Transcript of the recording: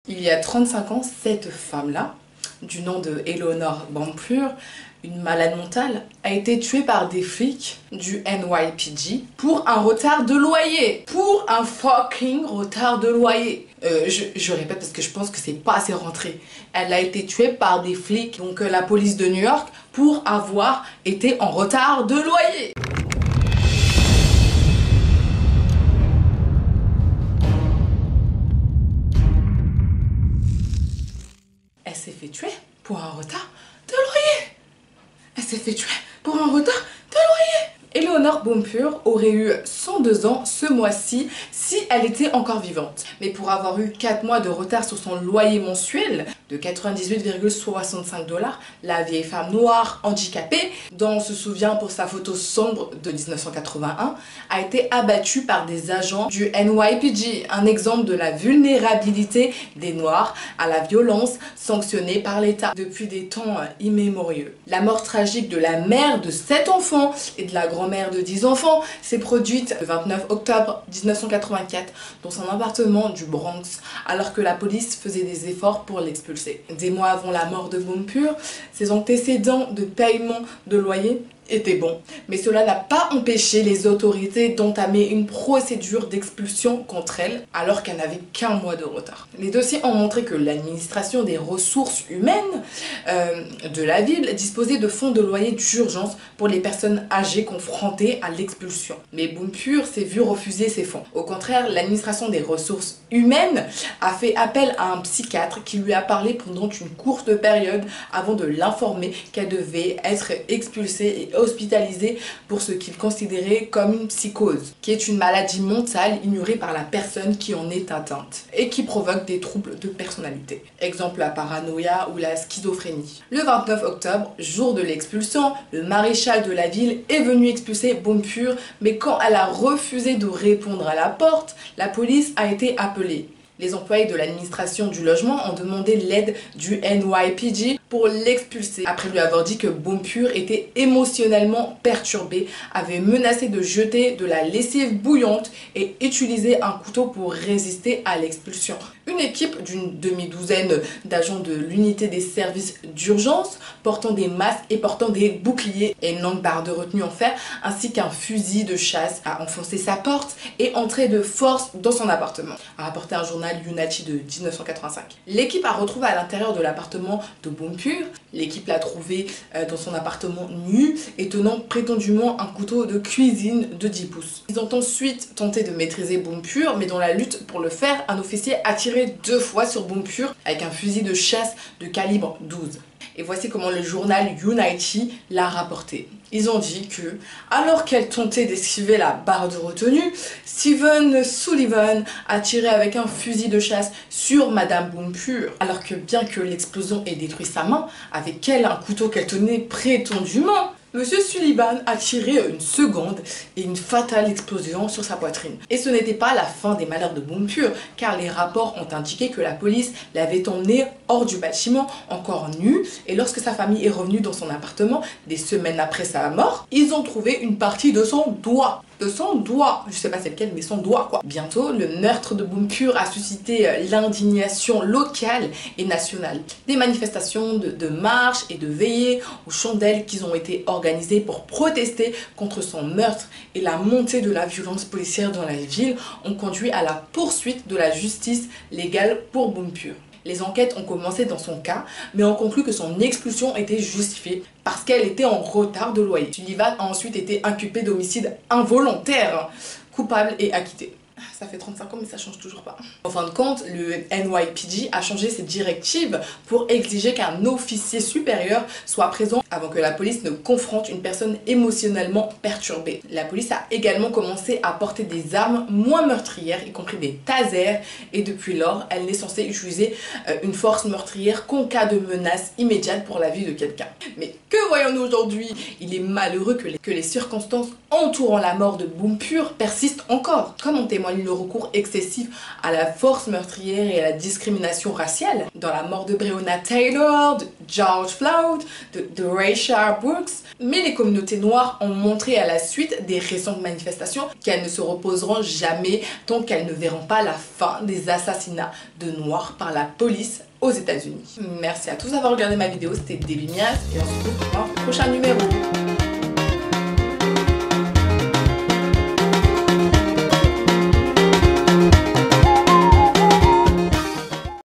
Il y a 35 ans, cette femme-là, du nom de Eleanor Bampur, une malade mentale, a été tuée par des flics du NYPD pour un retard de loyer. Pour un fucking retard de loyer. Je répète parce que je pense que c'est pas assez rentré. Elle a été tuée par des flics, donc la police de New York, pour avoir été en retard de loyer. Elle s'est fait tuer pour un retard de loyer. Elle s'est fait tuer pour un retard de loyer. Eleanor Bampur aurait eu 102 ans ce mois-ci si elle était encore vivante. Mais pour avoir eu 4 mois de retard sur son loyer mensuel de 98,65 $, la vieille femme noire handicapée, dont on se souvient pour sa photo sombre de 1981, a été abattue par des agents du NYPD, un exemple de la vulnérabilité des Noirs à la violence sanctionnée par l'État depuis des temps immémoriaux. La mort tragique de la mère de 7 enfants et de la grand-mère de 10 enfants s'est produite le 29 octobre 1984 dans son appartement du Bronx, alors que la police faisait des efforts pour l'expulser. Des mois avant la mort de Bampur, ses antécédents de paiement de loyer étaient bons, mais cela n'a pas empêché les autorités d'entamer une procédure d'expulsion contre elle alors qu'elle n'avait qu'un mois de retard. Les dossiers ont montré que l'administration des ressources humaines de la ville disposait de fonds de loyer d'urgence pour les personnes âgées confrontées à l'expulsion. Mais Bampur s'est vu refuser ces fonds. Au contraire, l'administration des ressources humaines a fait appel à un psychiatre qui lui a parlé pendant une courte période avant de l'informer qu'elle devait être expulsée et hospitalisée pour ce qu'il considérait comme une psychose, qui est une maladie mentale ignorée par la personne qui en est atteinte et qui provoque des troubles de personnalité. Exemple la paranoïa ou la schizophrénie. Le 29 octobre, jour de l'expulsion, le maréchal de la ville est venu expulser Bampur, mais quand elle a refusé de répondre à la porte, la police a été appelée. Les employés de l'administration du logement ont demandé l'aide du NYPD pour l'expulser, après lui avoir dit que Bampur était émotionnellement perturbée, avait menacé de jeter de la lessive bouillante et utiliser un couteau pour résister à l'expulsion. Une équipe d'une demi-douzaine d'agents de l'unité des services d'urgence, portant des masques et portant des boucliers et une longue barre de retenue en fer, ainsi qu'un fusil de chasse, a enfoncé sa porte et entré de force dans son appartement, a rapporté un journal Unity de 1985. L'équipe a retrouvé à l'intérieur de l'appartement de Bampur, l'équipe l'a trouvé dans son appartement nu et tenant prétendument un couteau de cuisine de 10 pouces. Ils ont ensuite tenté de maîtriser Bampur, mais dans la lutte pour le faire, un officier a tiré 2 fois sur Bampur avec un fusil de chasse de calibre 12. Et voici comment le journal Unity l'a rapporté. Ils ont dit que, alors qu'elle tentait d'esquiver la barre de retenue, Steven Sullivan a tiré avec un fusil de chasse sur Madame Bampur, alors que bien que l'explosion ait détruit sa main, avec elle un couteau qu'elle tenait prétendument, Monsieur Sullivan a tiré une seconde et une fatale explosion sur sa poitrine. Et ce n'était pas la fin des malheurs de Bampur, car les rapports ont indiqué que la police l'avait emmené hors du bâtiment, encore nu, et lorsque sa famille est revenue dans son appartement, des semaines après sa mort, ils ont trouvé une partie de son doigt. Je sais pas c'est lequel, mais son doigt quoi. Bientôt, le meurtre de Bampur a suscité l'indignation locale et nationale. Des manifestations de marches et de veillées aux chandelles qui ont été organisées pour protester contre son meurtre, et la montée de la violence policière dans la ville ont conduit à la poursuite de la justice légale pour Bampur. Les enquêtes ont commencé dans son cas, mais ont conclu que son expulsion était justifiée parce qu'elle était en retard de loyer. Sullivan a ensuite été inculpé d'homicide involontaire, coupable et acquitté. Ça fait 35 ans mais ça change toujours pas. En fin de compte, le NYPD a changé ses directives pour exiger qu'un officier supérieur soit présent avant que la police ne confronte une personne émotionnellement perturbée. La police a également commencé à porter des armes moins meurtrières, y compris des tasers, et depuis lors, elle n'est censée utiliser une force meurtrière qu'en cas de menace immédiate pour la vie de quelqu'un. Mais que voyons-nous aujourd'hui? Il est malheureux que les circonstances entourant la mort de Bampur persistent encore, comme en témoigne le recours excessif à la force meurtrière et à la discrimination raciale. Dans la mort de Breonna Taylor, de George Floyd, de Rayshard Brooks. Mais les communautés noires ont montré à la suite des récentes manifestations qu'elles ne se reposeront jamais tant qu'elles ne verront pas la fin des assassinats de noirs par la police aux États-Unis. Merci à tous d'avoir regardé ma vidéo, c'était Debbie Mias et on se retrouve pour un prochain numéro.